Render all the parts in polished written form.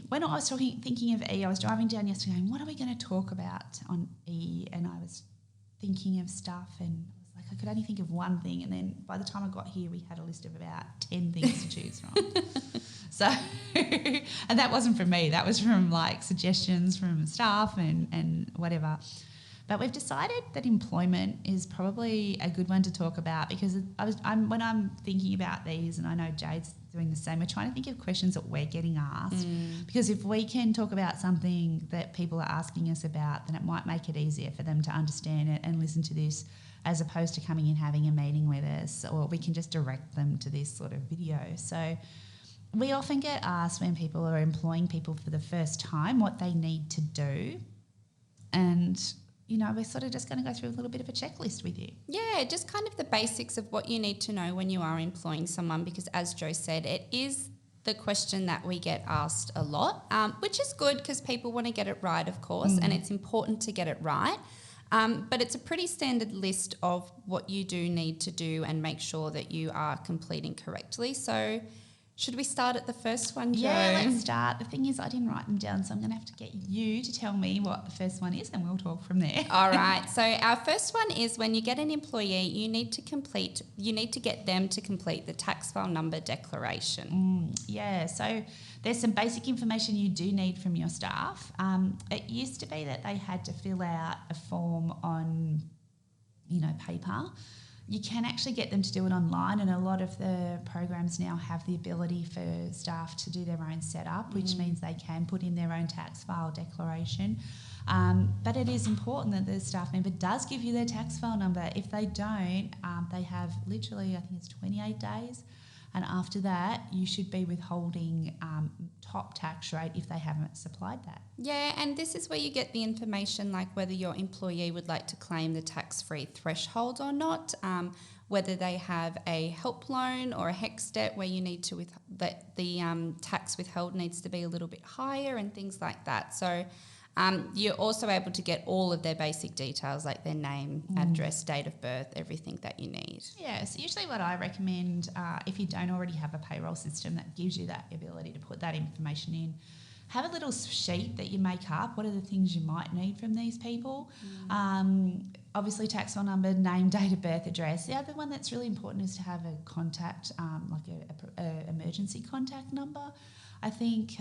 when I was thinking of E, I was driving down yesterday going, what are we going to talk about on E? And I was thinking of stuff and I was like, I could only think of one thing. And then by the time I got here, we had a list of about 10 things to choose from. So, and that wasn't from me. That was from like suggestions from staff and whatever. But we've decided that employment is probably a good one to talk about because when I'm thinking about these, and I know Jade's doing the same, we're trying to think of questions that we're getting asked. Because if we can talk about something that people are asking us about, then it might make it easier for them to understand it and listen to this, as opposed to coming and having a meeting with us, or we can just direct them to this sort of video. So we often get asked when people are employing people for the first time what they need to do, and we're sort of just going to go through a little bit of a checklist with you. Yeah, just kind of the basics of what you need to know when you are employing someone, because as Jo said, it is the question that we get asked a lot, which is good because people want to get it right, of course, and it's important to get it right. But it's a pretty standard list of what you do need to do and make sure that you are completing correctly. So should we start at the first one, Jo? Yeah, let's start. The thing is I didn't write them down, so I'm going to have to get you to tell me what the first one is and we'll talk from there. All right. So our first one is when you get an employee, you need to get them to complete the tax file number declaration. Yeah, so there's some basic information you do need from your staff. It used to be that they had to fill out a form on, paper. You can actually get them to do it online, and a lot of the programs now have the ability for staff to do their own setup, which means they can put in their own tax file declaration. But it is important that the staff member does give you their tax file number. If they don't, they have literally, I think it's 28 days. And after that, you should be withholding top tax rate if they haven't supplied that. Yeah, and this is where you get the information like whether your employee would like to claim the tax-free threshold or not, whether they have a help loan or a HECS debt where you need to that the tax withheld needs to be a little bit higher and things like that. So you're also able to get all of their basic details like their name, address, date of birth, everything that you need. Yeah, so usually what I recommend, if you don't already have a payroll system that gives you that ability to put that information in, have a little sheet that you make up. What are the things you might need from these people? Obviously, tax file number, name, date of birth, address. The other one that's really important is to have a contact, like a emergency contact number. I think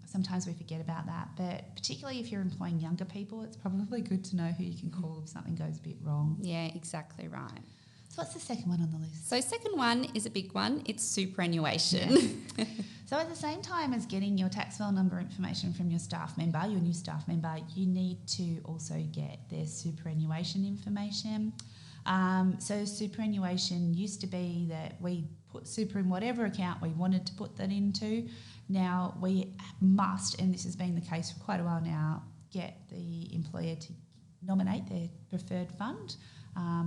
sometimes we forget about that, but particularly if you're employing younger people, it's probably good to know who you can call if something goes a bit wrong. Yeah, exactly right. So what's the second one on the list? So second one is a big one. It's superannuation. Yeah. So at the same time as getting your tax file number information from your staff member, your new staff member, you need to also get their superannuation information. So superannuation used to be that we put super in whatever account we wanted to put that into. Now we must, and this has been the case for quite a while now, get the employer to nominate their preferred fund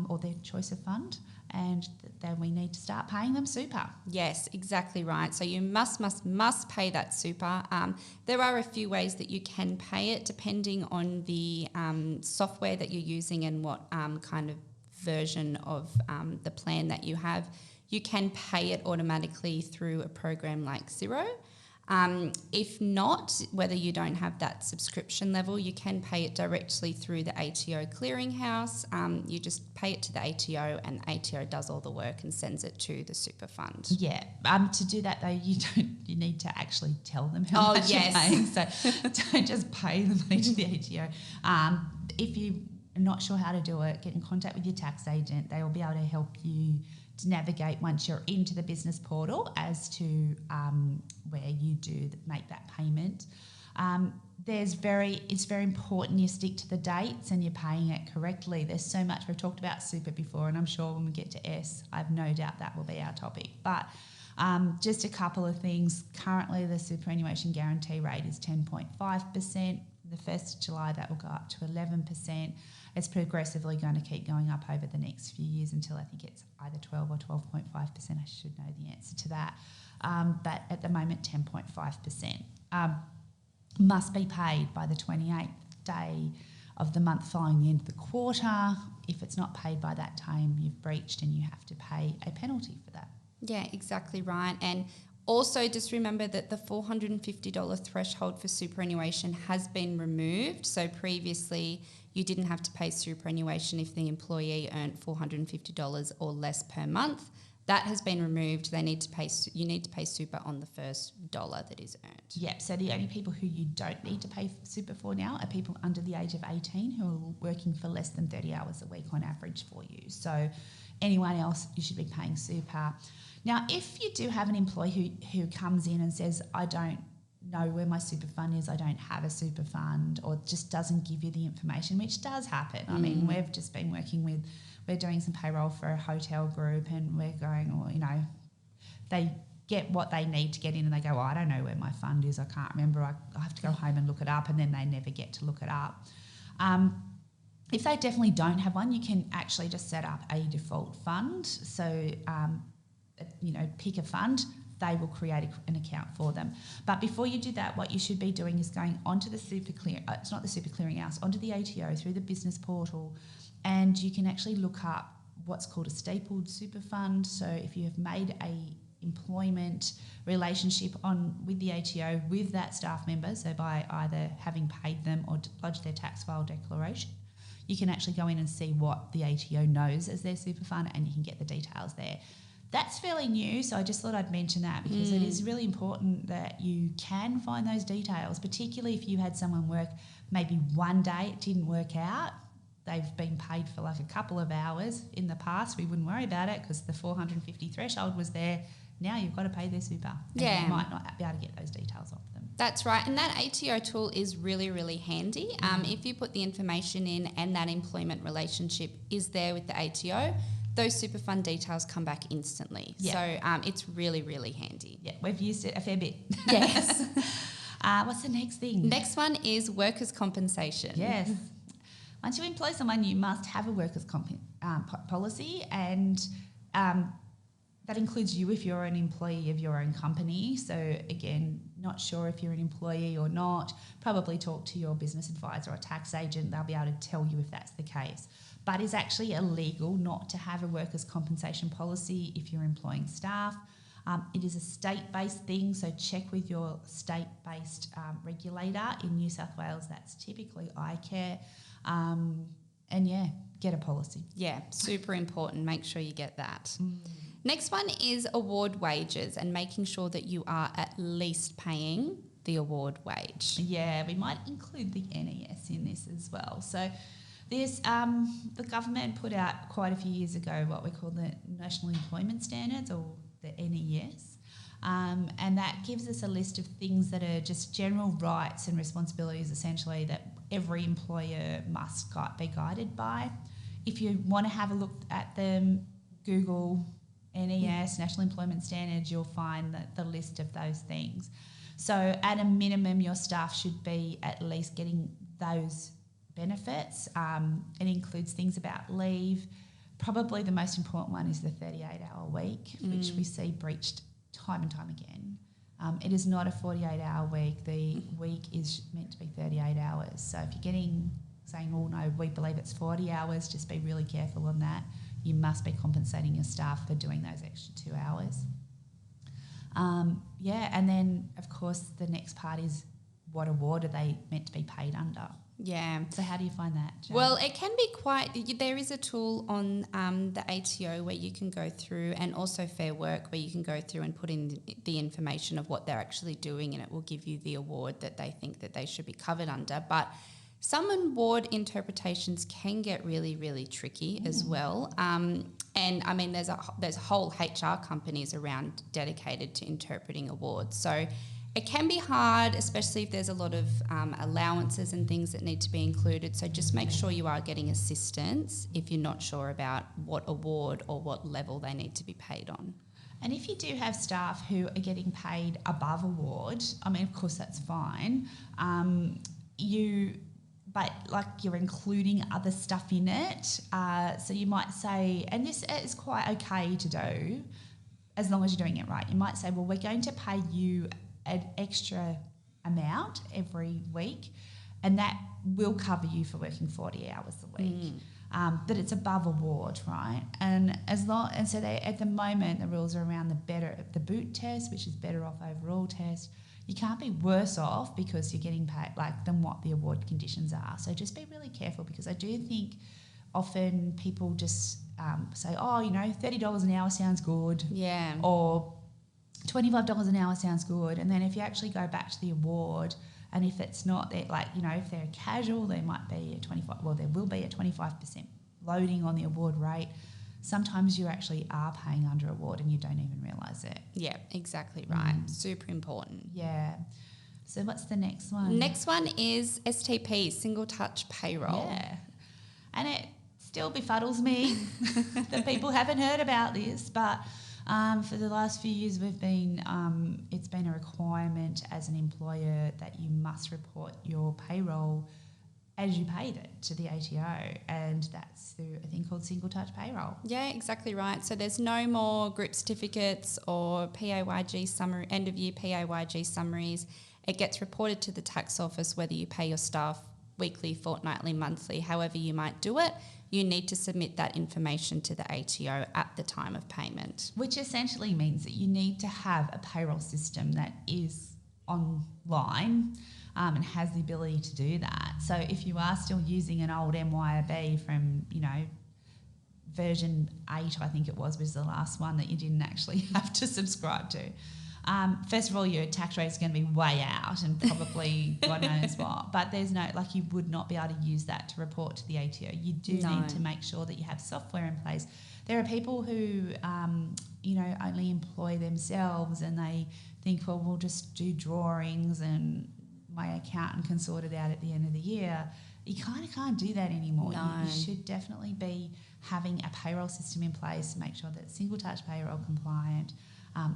or their choice of fund, and then we need to start paying them super. Yes, exactly right. So you must pay that super. There are a few ways that you can pay it depending on the software that you're using and what kind of version of the plan that you have. You can pay it automatically through a program like Xero. If not, whether you don't have that subscription level, you can pay it directly through the ATO clearinghouse. You just pay it to the ATO and the ATO does all the work and sends it to the super fund. Yeah. To do that though, you need to actually tell them how much you're paying. So don't just pay the money to the ATO. If you're not sure how to do it, get in contact with your tax agent. They will be able to help you to navigate once you're into the business portal as to where you do make that payment. It's very important you stick to the dates and you're paying it correctly. There's so much. We've talked about super before, and I'm sure when we get to S, I have no doubt that will be our topic. But just a couple of things. Currently, the superannuation guarantee rate is 10.5%. The 1st of July, that will go up to 11%. It's progressively going to keep going up over the next few years until I think it's either 12 or 12.5%. I should know the answer to that. But at the moment, 10.5%. Must be paid by the 28th day of the month following the end of the quarter. If it's not paid by that time, you've breached and you have to pay a penalty for that. Yeah, exactly right. And Also, just remember that the $450 threshold for superannuation has been removed. So previously, you didn't have to pay superannuation if the employee earned $450 or less per month. That has been removed. You need to pay super on the first dollar that is earned. Yep. So the only people who you don't need to pay super for now are people under the age of 18 who are working for less than 30 hours a week on average for you. So anyone else, you should be paying super. Now, if you do have an employee who comes in and says, I don't know where my super fund is, I don't have a super fund, or just doesn't give you the information, which does happen. I mean, we've just been we're doing some payroll for a hotel group, and we're going, well, you know, they get what they need to get in and they go, I don't know where my fund is, I can't remember, I have to go home and look it up, and then they never get to look it up. If they definitely don't have one, you can actually just set up a default fund. So, pick a fund, they will create an account for them. But before you do that, what you should be doing is going onto the it's not the super clearinghouse, onto the ATO through the business portal, and you can actually look up what's called a stapled super fund. So if you have made a employment relationship with the ATO with that staff member, so by either having paid them or lodged their tax file declaration, you can actually go in and see what the ATO knows as their super fund, and you can get the details there. That's fairly new, so I just thought I'd mention that because it is really important that you can find those details, particularly if you had someone work maybe one day, it didn't work out, they've been paid for like a couple of hours in the past, we wouldn't worry about it because the 450 threshold was there. Now you've got to pay their super. And you might not be able to get those details off them. That's right, and that ATO tool is really, really handy. If you put the information in and that employment relationship is there with the ATO, those super fund details come back instantly. Yep. So it's really, really handy. Yeah, we've used it a fair bit. Yes. What's the next thing? Next one is workers' compensation. Yes. Once you employ someone, you must have a workers' policy, and that includes you if you're an employee of your own company. So again, not sure if you're an employee or not, probably talk to your business advisor or tax agent. They'll be able to tell you if that's the case. But it's actually illegal not to have a workers' compensation policy if you're employing staff. It is a state-based thing, so check with your state-based regulator. In New South Wales, that's typically iCare. Get a policy. Yeah, super important. Make sure you get that. Next one is award wages and making sure that you are at least paying the award wage. Yeah, we might include the NES in this as well. So there's the government put out quite a few years ago what we call the National Employment Standards, or the NES, and that gives us a list of things that are just general rights and responsibilities essentially that every employer must be guided by. If you want to have a look at them, Google NES, National Employment Standards, you'll find the list of those things. So at a minimum, your staff should be at least getting those benefits. It includes things about leave. Probably the most important one is the 38-hour week, which we see breached time and time again. It is not a 48-hour week. The week is meant to be 38 hours. So if you're saying, oh no, we believe it's 40 hours, just be really careful on that. You must be compensating your staff for doing those extra 2 hours. And then, of course, the next part is what award are they meant to be paid under? Yeah. So how do you find that, Jade? Well, it can be there is a tool on the ATO where you can go through, and also Fair Work where you can go through and put in the information of what they're actually doing, and it will give you the award that they think that they should be covered under. But some award interpretations can get really, really tricky as well. And I mean, there's whole HR companies around dedicated to interpreting awards. So it can be hard, especially if there's a lot of allowances and things that need to be included. So just make sure you are getting assistance if you're not sure about what award or what level they need to be paid on. And if you do have staff who are getting paid above award, I mean, of course, that's fine. But like you're including other stuff in it. So you might say, and this is quite okay to do as long as you're doing it right. You might say, well, we're going to pay you an extra amount every week, and that will cover you for working 40 hours a week. but it's above award, right? And so they, at the moment, the rules are around the boot test, which is better off overall test. You can't be worse off because you're getting paid than what the award conditions are. So just be really careful, because I do think often people just say, $30 an hour sounds good. Yeah. Or $25 an hour sounds good. And then if you actually go back to the award, and if it's not that, if they're casual, there might be there will be a 25% loading on the award rate. Sometimes you actually are paying under award and you don't even realise it. Yeah, exactly right. Super important. Yeah. So what's the next one? Next one is STP, single touch payroll. Yeah. And it still befuddles me that people haven't heard about this, but for the last few years it's been a requirement as an employer that you must report your payroll as you paid it to the ATO, and that's through a thing called single touch payroll. Yeah, exactly right. So there's no more group certificates or PAYG summary, end of year PAYG summaries. It gets reported to the tax office whether you pay your staff weekly, fortnightly, monthly, however you might do it. You need to submit that information to the ATO at the time of payment. Which essentially means that you need to have a payroll system that is online and has the ability to do that. So if you are still using an old MYOB from, version 8, I think it was the last one that you didn't actually have to subscribe to. First of all, your tax rate is going to be way out and probably God knows what. But there's you would not be able to use that to report to the ATO. You do need to make sure that you have software in place. There are people who, only employ themselves and they think, well, we'll just do drawings and my accountant can sort it out at the end of the year. You kind of can't do that anymore. No. You should definitely be having a payroll system in place to make sure that it's single touch payroll compliant.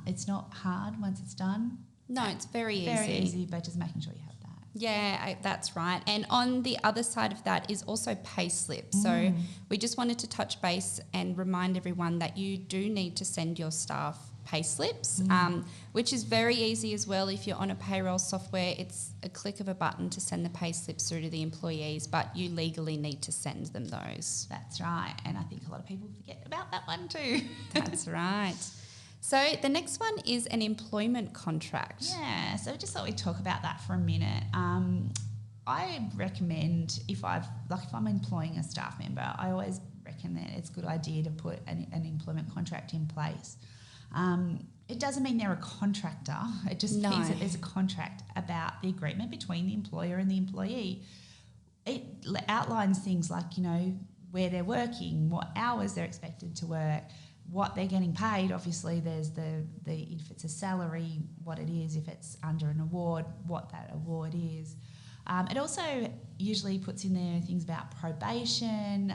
It's not hard once it's done. No, it's very easy. Very easy, but just making sure you have that. Yeah, that's right. And on the other side of that is also pay slips. So we just wanted to touch base and remind everyone that you do need to send your staff pay slips, which is very easy as well. If you're on a payroll software, it's a click of a button to send the pay slips through to the employees, but you legally need to send them those. That's right. And I think a lot of people forget about that one too. That's right. So the next one is an employment contract. Yeah, so just thought we'd talk about that for a minute. I recommend if I'm employing a staff member, I always reckon that it's a good idea to put an employment contract in place. It doesn't mean they're a contractor. It just means that there's a contract about the agreement between the employer and the employee. It outlines things like, where they're working, what hours they're expected to work, what they're getting paid. Obviously, there's the if it's a salary, what it is. If it's under an award, what that award is. It also usually puts in there things about probation.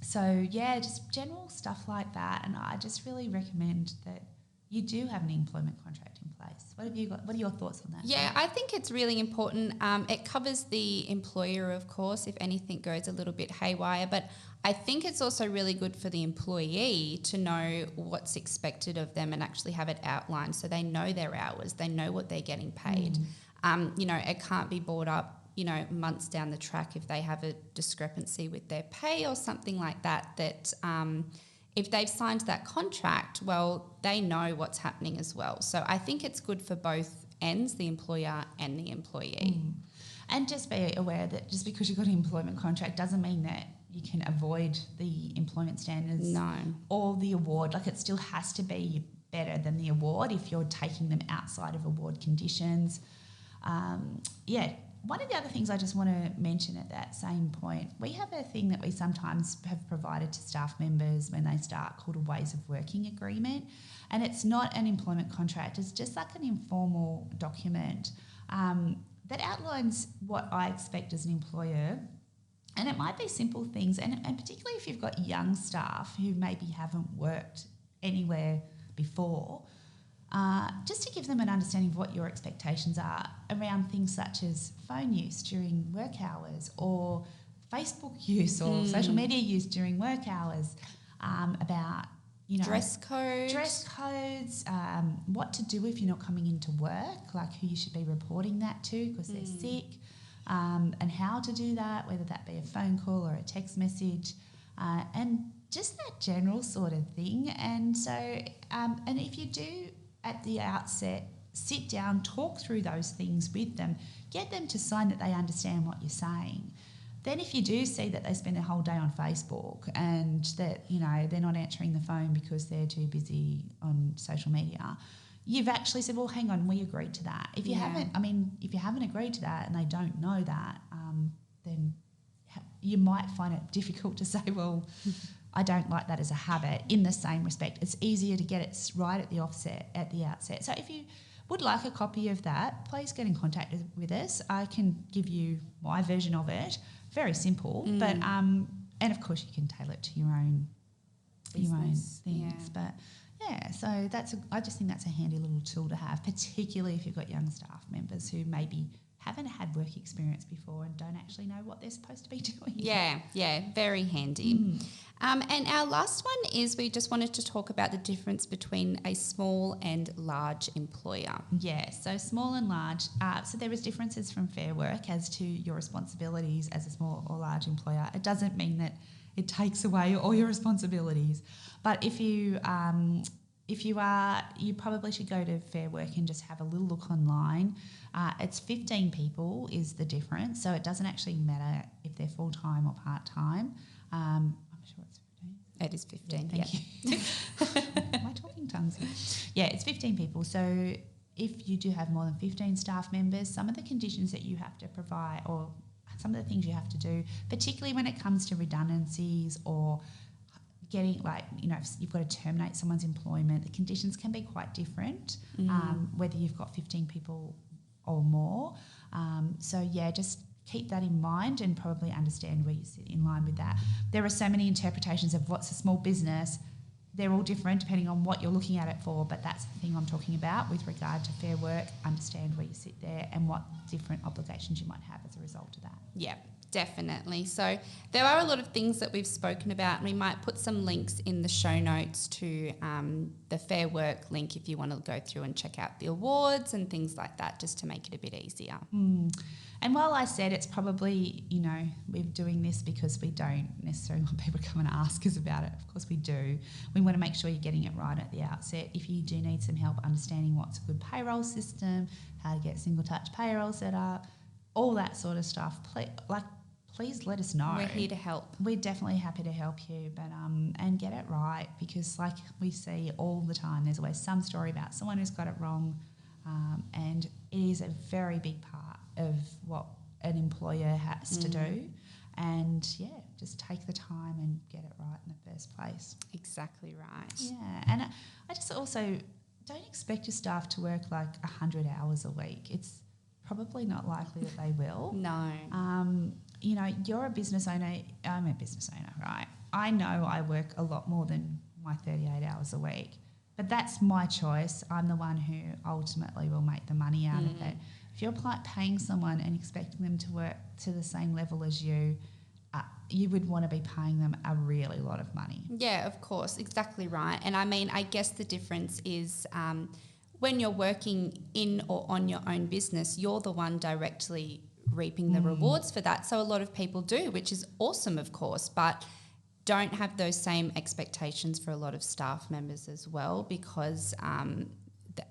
Just general stuff like that. And I just really recommend that you do have an employment contract in place. What have you got? What are your thoughts on that? Yeah, I think it's really important. It covers the employer, of course, if anything goes a little bit haywire, but I think it's also really good for the employee to know what's expected of them and actually have it outlined so they know their hours, they know what they're getting paid. It can't be brought up, months down the track if they have a discrepancy with their pay or something like that, if they've signed that contract, well, they know what's happening as well. So I think it's good for both ends, the employer and the employee. And just be aware that just because you've got an employment contract doesn't mean that you can avoid the employment standards or the award. It still has to be better than the award if you're taking them outside of award conditions. One of the other things I just want to mention at that same point, we have a thing that we sometimes have provided to staff members when they start called a ways of working agreement. And it's not an employment contract, it's just like an informal document that outlines what I expect as an employer. And it might be simple things, and particularly if you've got young staff who maybe haven't worked anywhere before, just to give them an understanding of what your expectations are around things such as phone use during work hours or Facebook use or social media use during work hours, about dress codes, what to do if you're not coming into work, like who you should be reporting that to because they're sick. and how to do that, whether that be a phone call or a text message, and just that general sort of thing. And so, and if you do at the outset sit down, talk through those things with them, get them to sign that they understand what you're saying. Then if you do see that they spend their whole day on Facebook and that, you know, they're not answering the phone because they're too busy on social media, you've actually said, well, hang on, we agreed to that. If you if you haven't agreed to that and they don't know that, then you might find it difficult to say, well, I don't like that as a habit. In the same respect, it's easier to get it right at the outset. So if you would like a copy of that, please get in contact with us. I can give you my version of it. Very simple, but and of course you can tailor it to your own things. Yeah. But yeah, so I just think that's a handy little tool to have, particularly if you've got young staff members who maybe haven't had work experience before and don't actually know what they're supposed to be doing. Yeah, very handy. And our last one is we just wanted to talk about the difference between a small and large employer. Yeah, so small and large. So there is differences from Fair Work as to your responsibilities as a small or large employer. It doesn't mean that it takes away all your responsibilities, but if you are, you probably should go to Fair Work and just have a little look online. It's 15 people is the difference, so it doesn't actually matter if they're full-time or part-time. I'm sure it's 15. It is 15, yeah. Thank you. My talking tongues here. Yeah, it's 15 people. So if you do have more than 15 staff members, some of the conditions that you have to provide or some of the things you have to do, particularly when it comes to redundancies or getting, like, you know, if you've got to terminate someone's employment, the conditions can be quite different, whether you've got 15 people or more. So, yeah, just keep that in mind and probably understand where you sit in line with that. There are so many interpretations of what's a small business. They're all different depending on what you're looking at it for, but that's the thing I'm talking about with regard to Fair Work. Understand where you sit there and what different obligations you might have as a result of that. Yeah, definitely. So there are a lot of things that we've spoken about, and we might put some links in the show notes to the Fair Work link if you want to go through and check out the awards and things like that, just to make it a bit easier. And while I said it's probably, you know, we're doing this because we don't necessarily want people to come and ask us about it. Of course we do. We want to make sure you're getting it right at the outset. If you do need some help understanding what's a good payroll system, how to get single touch payroll set up, all that sort of stuff, please let us know. We're here to help. We're definitely happy to help you, but and get it right, because like we see all the time, there's always some story about someone who's got it wrong, and it is a very big part of what an employer has to do. And, yeah, just take the time and get it right in the first place. Exactly right. Yeah, and I just also don't expect your staff to work like 100 hours a week. It's probably not likely that they will. No. You know, you're a business owner. I'm a business owner, right? I know I work a lot more than my 38 hours a week, but that's my choice. I'm the one who ultimately will make the money out of it. If you're paying someone and expecting them to work to the same level as you, you would want to be paying them a really lot of money. Yeah, of course, exactly right. And I mean, I guess the difference is when you're working in or on your own business, you're the one directly reaping the rewards for that. So a lot of people do, which is awesome, of course, but don't have those same expectations for a lot of staff members as well, because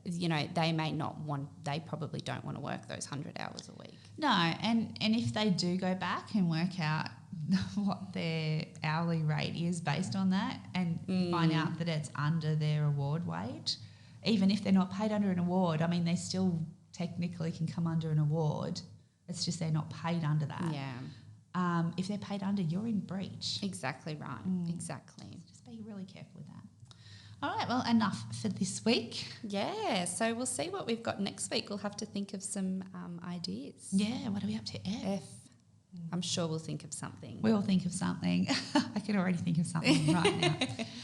you know, they probably don't want to work those 100 hours a week. No, and if they do go back and work out what their hourly rate is based on that and find out that it's under their award wage, even if they're not paid under an award, I mean, they still technically can come under an award. It's just they're not paid under that. Yeah. If they're paid under, you're in breach. Exactly right. Exactly. So just be really careful with that. All right, well, enough for this week. Yeah, so we'll see what we've got next week. We'll have to think of some ideas. Yeah, what are we up to? F. I'm sure we'll think of something. We'll think of something. I can already think of something right now.